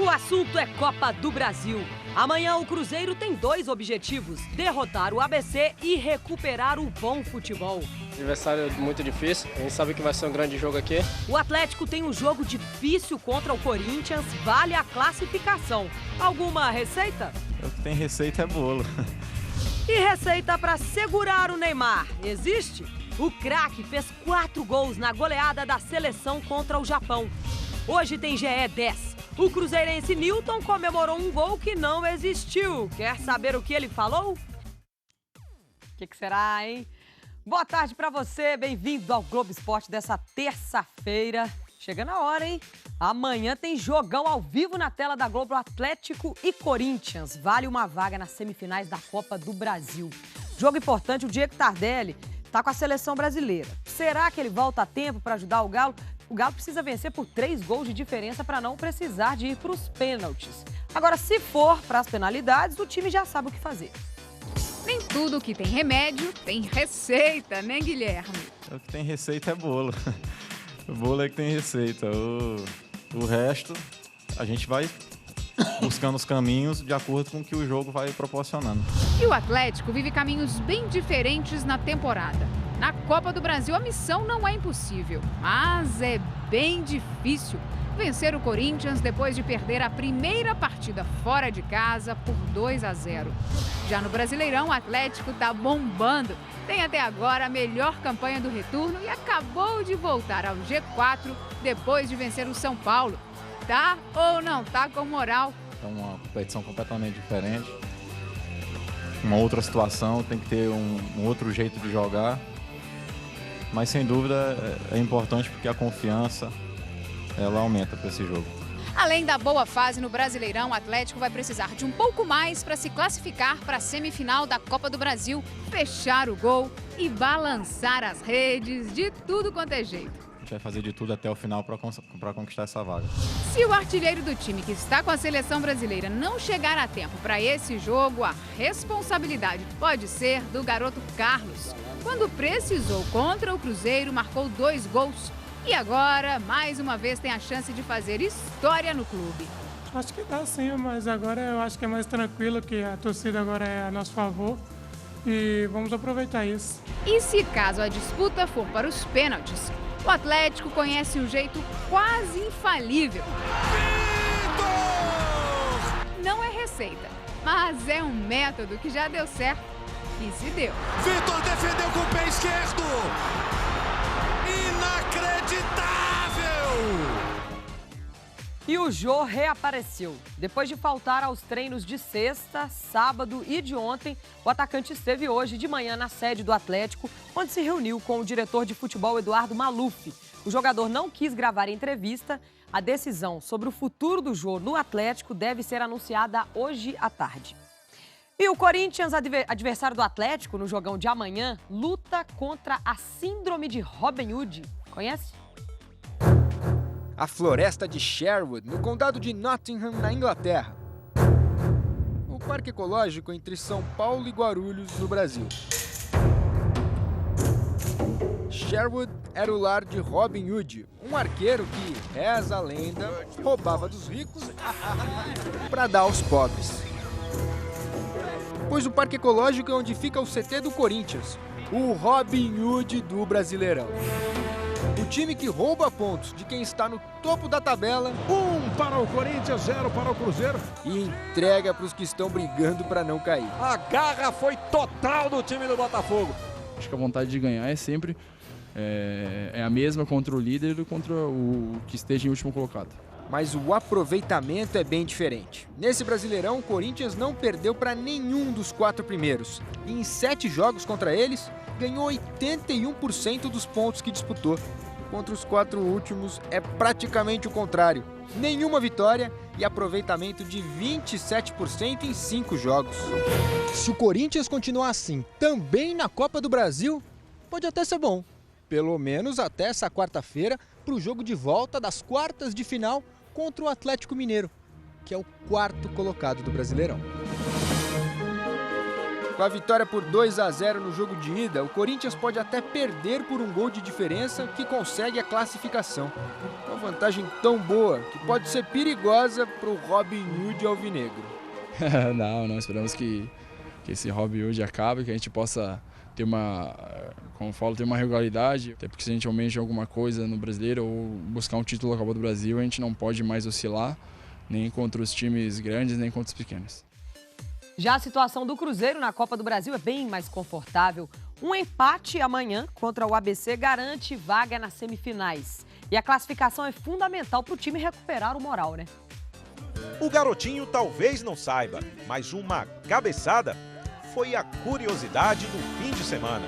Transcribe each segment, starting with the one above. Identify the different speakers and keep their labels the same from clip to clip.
Speaker 1: o assunto é Copa do Brasil. Amanhã o Cruzeiro tem 2 objetivos: derrotar o ABC e recuperar o bom futebol.
Speaker 2: Adversário muito difícil, a gente sabe que vai ser um grande jogo aqui.
Speaker 1: O Atlético tem um jogo difícil contra o Corinthians, vale a classificação. Alguma receita?
Speaker 3: O que tem receita é bolo.
Speaker 1: E receita para segurar o Neymar, existe? O craque fez 4 gols na goleada da seleção contra o Japão. Hoje tem GE 10. O cruzeirense Nilton comemorou um gol que não existiu. Quer saber o que ele falou? O que será, hein? Boa tarde para você, bem-vindo ao Globo Esporte dessa terça-feira. Chegando a hora, hein? Amanhã tem jogão ao vivo na tela da Globo, Atlético e Corinthians. Vale uma vaga nas semifinais da Copa do Brasil. Jogo importante, o Diego Tardelli está com a seleção brasileira. Será que ele volta a tempo para ajudar o Galo? O Galo precisa vencer por 3 gols de diferença para não precisar de ir para os pênaltis. Agora, se for para as penalidades, o time já sabe o que fazer.
Speaker 4: Nem tudo que tem remédio tem receita, né, Guilherme?
Speaker 3: O que tem receita é bolo. O bolo é que tem receita. O resto, a gente vai buscando os caminhos de acordo com o que o jogo vai proporcionando.
Speaker 4: E o Atlético vive caminhos bem diferentes na temporada. Na Copa do Brasil, a missão não é impossível, mas é bem difícil vencer o Corinthians depois de perder a primeira partida fora de casa por 2-0. Já no Brasileirão, o Atlético está bombando. Tem até agora a melhor campanha do retorno e acabou de voltar ao G4 depois de vencer o São Paulo. Tá ou não tá com moral?
Speaker 3: É uma competição completamente diferente. Uma outra situação, tem que ter um outro jeito de jogar. Mas sem dúvida é importante porque a confiança ela aumenta para esse jogo.
Speaker 4: Além da boa fase no Brasileirão, o Atlético vai precisar de um pouco mais para se classificar para a semifinal da Copa do Brasil, fechar o gol e balançar as redes de tudo quanto é jeito.
Speaker 3: A gente vai fazer de tudo até o final para conquistar essa vaga.
Speaker 4: Se o artilheiro do time que está com a seleção brasileira não chegar a tempo para esse jogo, a responsabilidade pode ser do garoto Carlos. Quando precisou contra o Cruzeiro, marcou 2 gols. E agora, mais uma vez, tem a chance de fazer história no clube.
Speaker 5: Acho que dá sim, mas agora eu acho que é mais tranquilo, que a torcida agora é a nosso favor. E vamos aproveitar isso.
Speaker 4: E se caso a disputa for para os pênaltis, o Atlético conhece um jeito quase infalível. Vitor! Não é receita, mas é um método que já deu certo e se deu.
Speaker 6: Vitor defendeu com o pé esquerdo. Inacreditável!
Speaker 1: E o Jô reapareceu. Depois de faltar aos treinos de sexta, sábado e de ontem, o atacante esteve hoje de manhã na sede do Atlético, onde se reuniu com o diretor de futebol Eduardo Maluf. O jogador não quis gravar entrevista. A decisão sobre o futuro do Jô no Atlético deve ser anunciada hoje à tarde. E o Corinthians, adversário do Atlético no jogão de amanhã, luta contra a síndrome de Robin Hood. Conhece?
Speaker 7: A floresta de Sherwood, no condado de Nottingham, na Inglaterra. O parque ecológico entre São Paulo e Guarulhos, no Brasil. Sherwood era o lar de Robin Hood, um arqueiro que, reza a lenda, roubava dos ricos para dar aos pobres. Pois o parque ecológico é onde fica o CT do Corinthians, o Robin Hood do Brasileirão. O time que rouba pontos de quem está no topo da tabela.
Speaker 6: 1 para o Corinthians, 0 para o Cruzeiro.
Speaker 7: E entrega para os que estão brigando para não cair.
Speaker 6: A garra foi total do time do Botafogo.
Speaker 8: Acho que a vontade de ganhar é sempre a mesma contra o líder e contra o que esteja em último colocado.
Speaker 7: Mas o aproveitamento é bem diferente. Nesse Brasileirão, o Corinthians não perdeu para nenhum dos 4 primeiros. E em 7 jogos contra eles, ganhou 81% dos pontos que disputou. Contra os 4 últimos, é praticamente o contrário. Nenhuma vitória e aproveitamento de 27% em 5 jogos. Se o Corinthians continuar assim, também na Copa do Brasil, pode até ser bom. Pelo menos até essa quarta-feira, para o jogo de volta das quartas de final contra o Atlético Mineiro, que é o 4º colocado do Brasileirão. Com a vitória por 2-0 no jogo de ida, o Corinthians pode até perder por um gol de diferença que consegue a classificação. Uma vantagem tão boa que pode ser perigosa para o Robin Hood alvinegro.
Speaker 8: Não, esperamos que esse Robin Hood acabe, que a gente possa ter como eu falo, ter uma regularidade, até porque se a gente almeja alguma coisa no brasileiro ou buscar um título da Copa do Brasil, a gente não pode mais oscilar, nem contra os times grandes, nem contra os pequenos.
Speaker 1: Já a situação do Cruzeiro na Copa do Brasil é bem mais confortável. Um empate amanhã contra o ABC garante vaga nas semifinais. E a classificação é fundamental para o time recuperar o moral, né?
Speaker 9: O garotinho talvez não saiba, mas uma cabeçada foi a curiosidade do fim de semana.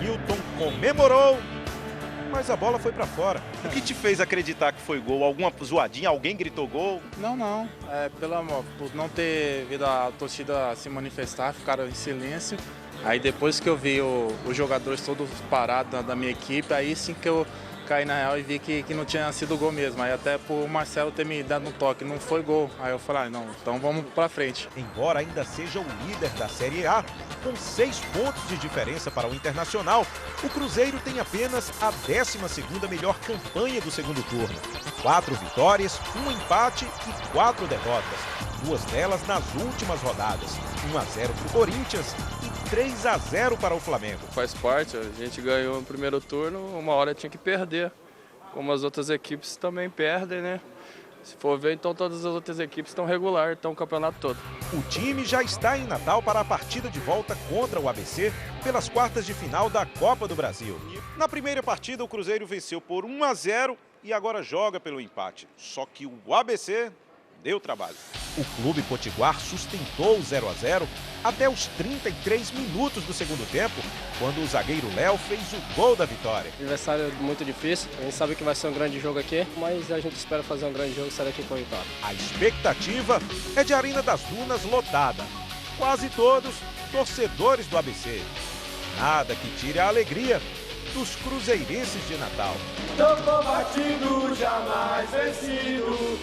Speaker 9: Newton comemorou, mas a bola foi para fora.
Speaker 10: O que te fez acreditar que foi gol? Alguma zoadinha? Alguém gritou gol?
Speaker 11: Não. Por não ter visto a torcida se manifestar, ficaram em silêncio. Aí depois que eu vi os jogadores todos parados da minha equipe, aí sim que eu caí na real e vi que não tinha sido gol mesmo. Aí até por Marcelo ter me dado um toque, não foi gol. Aí eu falei, não, então vamos pra frente.
Speaker 9: Embora ainda seja o líder da Série A, com 6 pontos de diferença para o Internacional, o Cruzeiro tem apenas a 12ª melhor campanha do segundo turno. 4 vitórias, 1 empate e 4 derrotas. 2 delas nas últimas rodadas. 1-0 para o Corinthians e 3-0 para o Flamengo.
Speaker 2: Faz parte, a gente ganhou no primeiro turno, uma hora tinha que perder. Como as outras equipes também perdem, né? Se for ver, então todas as outras equipes estão regular, estão o campeonato todo.
Speaker 9: O time já está em Natal para a partida de volta contra o ABC pelas quartas de final da Copa do Brasil. Na primeira partida, o Cruzeiro venceu por 1-0 e agora joga pelo empate. Só que o ABC deu trabalho. O Clube Potiguar sustentou o 0-0 até os 33 minutos do segundo tempo, quando o zagueiro Léo fez o gol da vitória.
Speaker 2: Adversário muito difícil, a gente sabe que vai ser um grande jogo aqui, mas a gente espera fazer um grande jogo e sair daqui com a vitória.
Speaker 9: A expectativa é de Arena das Dunas lotada. Quase todos torcedores do ABC. Nada que tire a alegria dos cruzeirenses de Natal.
Speaker 6: Não combatido, jamais vencido.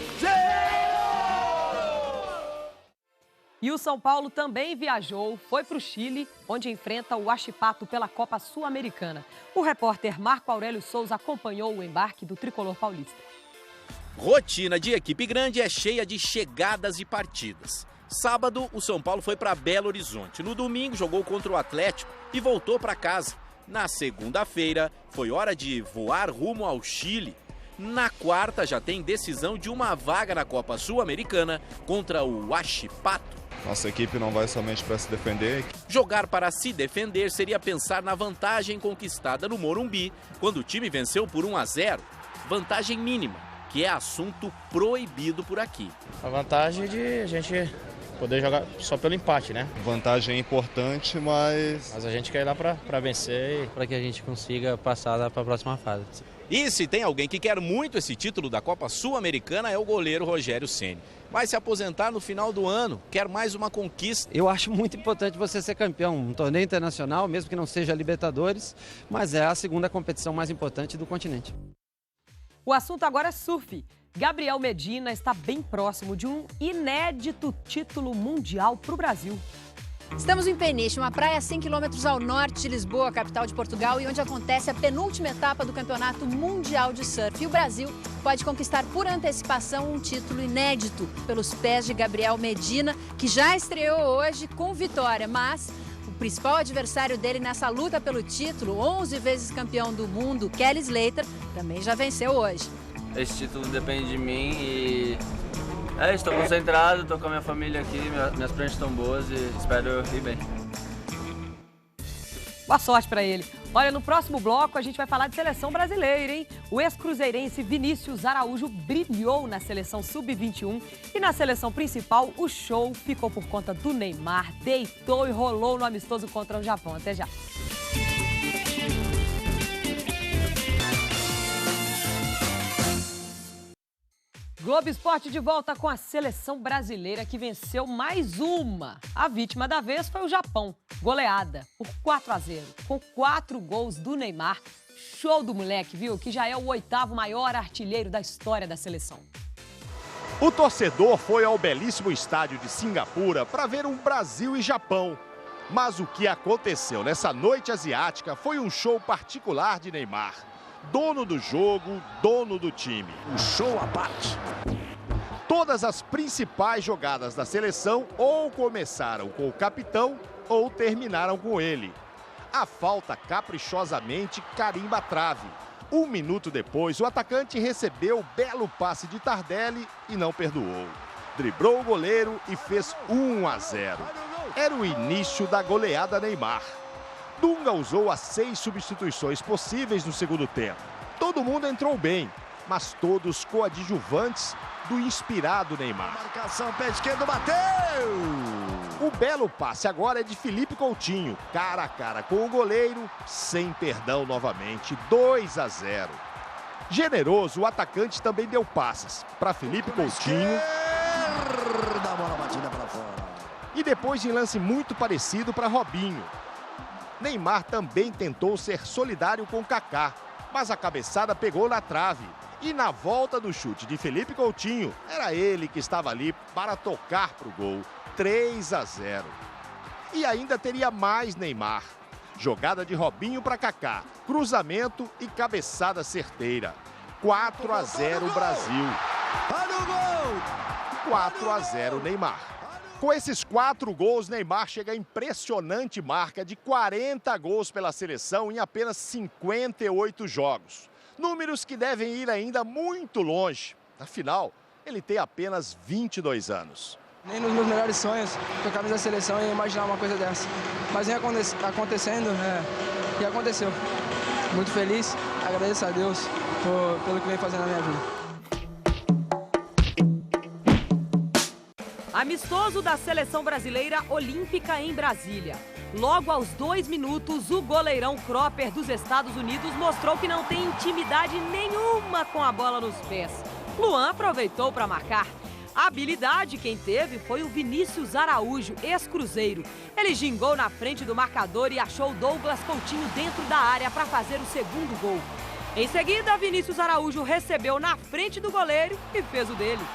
Speaker 1: E o São Paulo também viajou, foi para o Chile, onde enfrenta o Huachipato pela Copa Sul-Americana. O repórter Marco Aurélio Souza acompanhou o embarque do tricolor paulista.
Speaker 12: Rotina de equipe grande é cheia de chegadas e partidas. Sábado, o São Paulo foi para Belo Horizonte. No domingo, jogou contra o Atlético e voltou para casa. Na segunda-feira, foi hora de voar rumo ao Chile. Na quarta, já tem decisão de uma vaga na Copa Sul-Americana contra o Huachipato.
Speaker 13: Nossa equipe não vai somente para se defender.
Speaker 12: Jogar para se defender seria pensar na vantagem conquistada no Morumbi, quando o time venceu por 1-0. Vantagem mínima, que é assunto proibido por aqui.
Speaker 14: A vantagem é de a gente poder jogar só pelo empate, né?
Speaker 13: Vantagem é importante, mas
Speaker 14: a gente quer ir lá para vencer,
Speaker 15: para que a gente consiga passar para a próxima fase.
Speaker 12: E se tem alguém que quer muito esse título da Copa Sul-Americana é o goleiro Rogério Ceni. Vai se aposentar no final do ano, quer mais uma conquista.
Speaker 15: Eu acho muito importante você ser campeão, um torneio internacional, mesmo que não seja Libertadores, mas é a segunda competição mais importante do continente.
Speaker 1: O assunto agora é surf. Gabriel Medina está bem próximo de um inédito título mundial para o Brasil.
Speaker 4: Estamos em Peniche, uma praia a 100 quilômetros ao norte de Lisboa, capital de Portugal, e onde acontece a penúltima etapa do Campeonato Mundial de Surf. E o Brasil pode conquistar por antecipação um título inédito pelos pés de Gabriel Medina, que já estreou hoje com vitória, mas o principal adversário dele nessa luta pelo título, 11 vezes campeão do mundo, Kelly Slater, também já venceu hoje.
Speaker 16: Esse título depende de mim e estou concentrado, estou com a minha família aqui, minhas pranchas estão boas e espero ir bem.
Speaker 1: Boa sorte para ele. Olha, no próximo bloco a gente vai falar de seleção brasileira, hein? O ex-cruzeirense Vinícius Araújo brilhou na seleção sub-21 e na seleção principal o show ficou por conta do Neymar, deitou e rolou no amistoso contra o Japão. Até já. Globo Esporte de volta com a seleção brasileira que venceu mais uma. A vítima da vez foi o Japão, goleada por 4-0, com 4 gols do Neymar. Show do moleque, viu? Que já é o 8º maior artilheiro da história da seleção.
Speaker 17: O torcedor foi ao belíssimo estádio de Singapura para ver um Brasil e Japão. Mas o que aconteceu nessa noite asiática foi um show particular de Neymar. Dono do jogo, dono do time. Um show à parte. Todas as principais jogadas da seleção ou começaram com o capitão ou terminaram com ele. A falta caprichosamente carimba a trave. 1 minuto depois, o atacante recebeu o belo passe de Tardelli e não perdoou. Driblou o goleiro e fez 1-0. Era o início da goleada Neymar. Dunga usou as 6 substituições possíveis no segundo tempo. Todo mundo entrou bem, mas todos coadjuvantes do inspirado Neymar. Marcação, pé esquerdo, bateu! O belo passe agora é de Felipe Coutinho, cara a cara com o goleiro, sem perdão novamente, 2-0. Generoso, o atacante também deu passes para Felipe Coutinho. Da bola batida para fora. E depois de lance muito parecido para Robinho. Neymar também tentou ser solidário com Kaká, mas a cabeçada pegou na trave. E na volta do chute de Felipe Coutinho, era ele que estava ali para tocar para o gol. 3-0. E ainda teria mais Neymar. Jogada de Robinho para Kaká, cruzamento e cabeçada certeira. 4-0 Brasil. Olha o gol! 4-0 Neymar. Com esses 4 gols, Neymar chega à impressionante marca de 40 gols pela seleção em apenas 58 jogos. Números que devem ir ainda muito longe. Afinal, ele tem apenas 22 anos.
Speaker 18: Nem nos meus melhores sonhos, com a camisa da seleção, eu ia imaginar uma coisa dessa. Mas vem acontecendo, e aconteceu. Muito feliz, agradeço a Deus pelo que vem fazendo na minha vida.
Speaker 1: Amistoso da Seleção Brasileira Olímpica em Brasília. Logo aos 2 minutos, o goleirão Cropper dos Estados Unidos mostrou que não tem intimidade nenhuma com a bola nos pés. Luan aproveitou para marcar. A habilidade quem teve foi o Vinícius Araújo, ex-Cruzeiro. Ele gingou na frente do marcador e achou Douglas Coutinho dentro da área para fazer o segundo gol. Em seguida, Vinícius Araújo recebeu na frente do goleiro e fez o dele.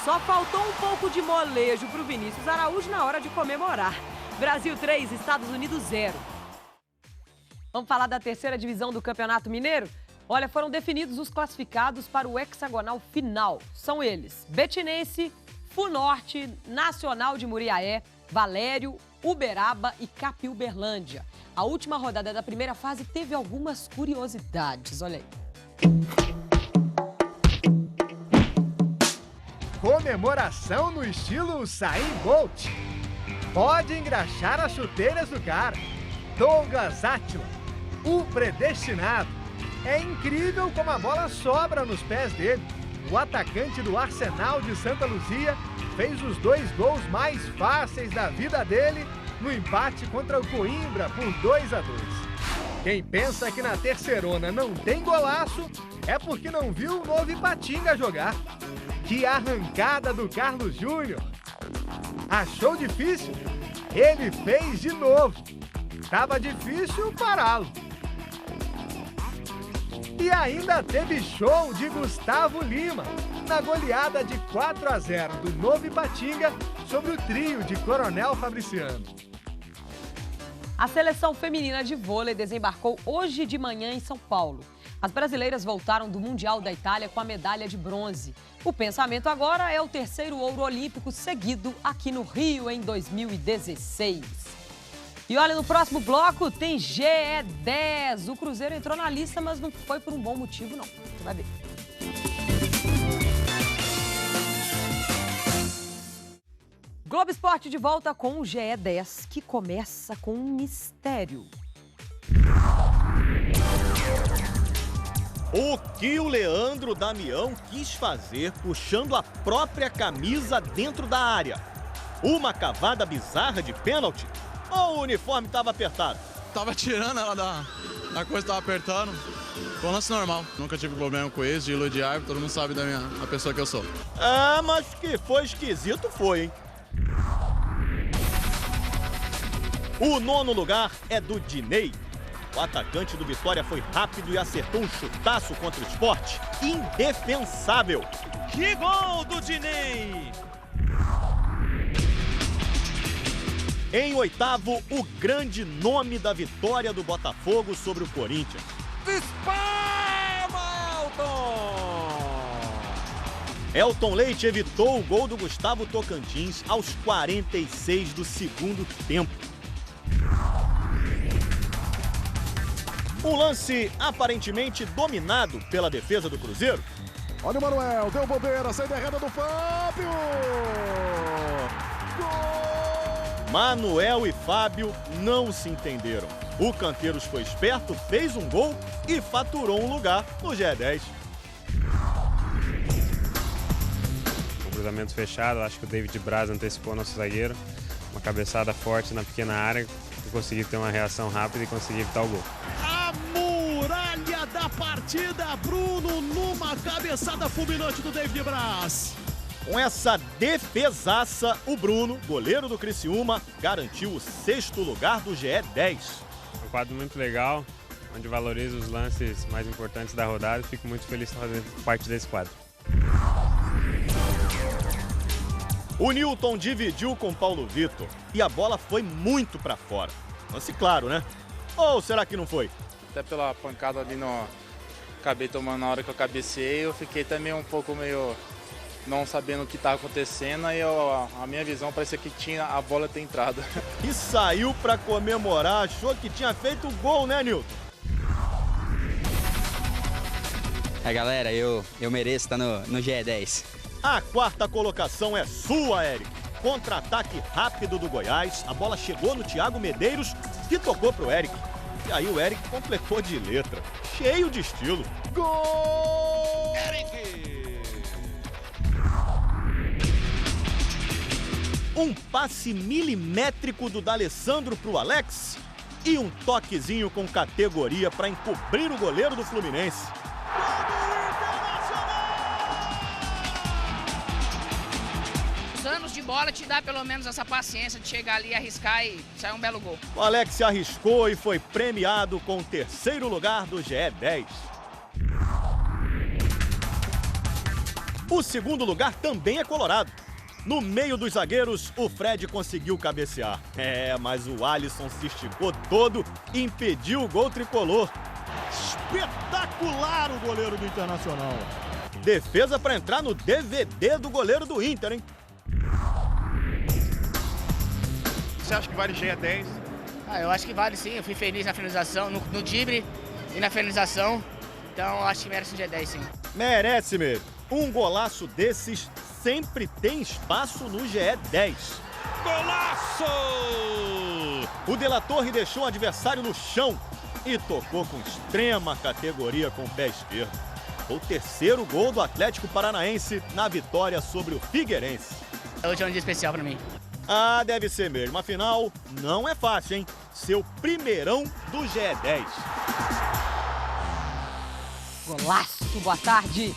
Speaker 1: Só faltou um pouco de molejo para o Vinícius Araújo na hora de comemorar. Brasil 3, Estados Unidos 0. Vamos falar da terceira divisão do Campeonato Mineiro? Olha, foram definidos os classificados para o hexagonal final. São eles: Betinense, Funorte, Nacional de Muriaé, Valério, Uberaba e Capiuberlândia. A última rodada da primeira fase teve algumas curiosidades, olha aí.
Speaker 19: Comemoração no estilo Usain Bolt. Pode engraxar as chuteiras do cara. Douglas Átila, o predestinado. É incrível como a bola sobra nos pés dele. O atacante do Arsenal de Santa Luzia fez os 2 gols mais fáceis da vida dele no empate contra o Coimbra por 2-2. Quem pensa que na terceirona não tem golaço é porque não viu o Novo Ipatinga jogar. Que arrancada do Carlos Júnior! Achou difícil? Ele fez de novo. Tava difícil pará-lo. E ainda teve show de Gustavo Lima na goleada de 4-0 do Novo Ipatinga sobre o trio de Coronel Fabriciano.
Speaker 1: A seleção feminina de vôlei desembarcou hoje de manhã em São Paulo. As brasileiras voltaram do Mundial da Itália com a medalha de bronze. O pensamento agora é o 3º ouro olímpico seguido aqui no Rio em 2016. E olha, no próximo bloco tem GE10. O Cruzeiro entrou na lista, mas não foi por um bom motivo, não. Você vai ver. Globo Esporte de volta com o GE10, que começa com um mistério.
Speaker 12: O que o Leandro Damião quis fazer puxando a própria camisa dentro da área? Uma cavada bizarra de pênalti? Ou o uniforme estava apertado?
Speaker 8: Tava tirando ela da coisa, tava apertando. Foi um lance normal. Nunca tive problema com isso, de iludir árbitro, todo mundo sabe da pessoa que eu sou.
Speaker 12: Ah, mas que foi esquisito foi, hein? O 9º lugar é do Dinei. O atacante do Vitória foi rápido e acertou um chutaço contra o Sport. Indefensável. Que gol do Dinei!
Speaker 9: Em oitavo, o grande nome da vitória do Botafogo sobre o Corinthians.
Speaker 17: Dispara,
Speaker 9: Elton Leite evitou o gol do Gustavo Tocantins aos 46 do segundo tempo. Um lance aparentemente dominado pela defesa do Cruzeiro.
Speaker 17: Olha o Manuel, deu bobeira, saída errada do Fábio. Gol!
Speaker 9: Manuel e Fábio não se entenderam. O Canteiros foi esperto, fez um gol e faturou um lugar no GE10.
Speaker 20: Um cruzamento fechado, acho que o David Braz antecipou nosso zagueiro. Uma cabeçada forte na pequena área, consegui ter uma reação rápida e consegui evitar o gol.
Speaker 17: A muralha da partida, Bruno, numa cabeçada fulminante do David Braz.
Speaker 9: Com essa defesaça, o Bruno, goleiro do Criciúma, garantiu o 6º lugar do GE10.
Speaker 20: Um quadro muito legal, onde valorizo os lances mais importantes da rodada e fico muito feliz de fazer parte desse quadro.
Speaker 9: O Newton dividiu com Paulo Vitor e a bola foi muito pra fora. Lance claro, né? Ou será que não foi?
Speaker 11: Até pela pancada ali acabei tomando na hora que eu cabeceei, eu fiquei também um pouco meio não sabendo o que estava acontecendo, e a minha visão parecia que a bola ter entrado.
Speaker 9: E saiu pra comemorar, achou que tinha feito o gol, né, Newton?
Speaker 21: Galera, eu mereço estar no GE10.
Speaker 9: A 4ª colocação é sua, Eric. Contra-ataque rápido do Goiás, a bola chegou no Thiago Medeiros, que tocou pro Eric. E aí o Eric completou de letra, cheio de estilo.
Speaker 17: Gol! Eric!
Speaker 9: Um passe milimétrico do D'Alessandro pro Alex e um toquezinho com categoria para encobrir o goleiro do Fluminense.
Speaker 22: Anos de bola te dá pelo menos essa paciência de chegar ali, arriscar e sair um belo gol.
Speaker 9: O Alex se arriscou e foi premiado com o 3º lugar do GE10. O 2º lugar também é colorado. No meio dos zagueiros, o Fred conseguiu cabecear. Mas o Alisson se esticou todo e impediu o gol tricolor.
Speaker 17: Espetacular o goleiro do Internacional.
Speaker 9: Defesa para entrar no DVD do goleiro do Inter, hein?
Speaker 17: Você acha que vale GE10?
Speaker 22: Eu acho que vale sim, eu fui feliz na finalização, no drible e na finalização, então eu acho que merece um G10 sim.
Speaker 9: Merece mesmo. Um golaço desses sempre tem espaço no GE10.
Speaker 17: Golaço!
Speaker 9: O De La Torre deixou o adversário no chão e tocou com extrema categoria com o pé esquerdo. O 3º gol do Atlético Paranaense na vitória sobre o Figueirense.
Speaker 22: Hoje é um dia especial pra mim.
Speaker 9: Deve ser mesmo. Afinal, não é fácil, hein? Seu primeirão do GE10.
Speaker 1: Golaço, boa tarde.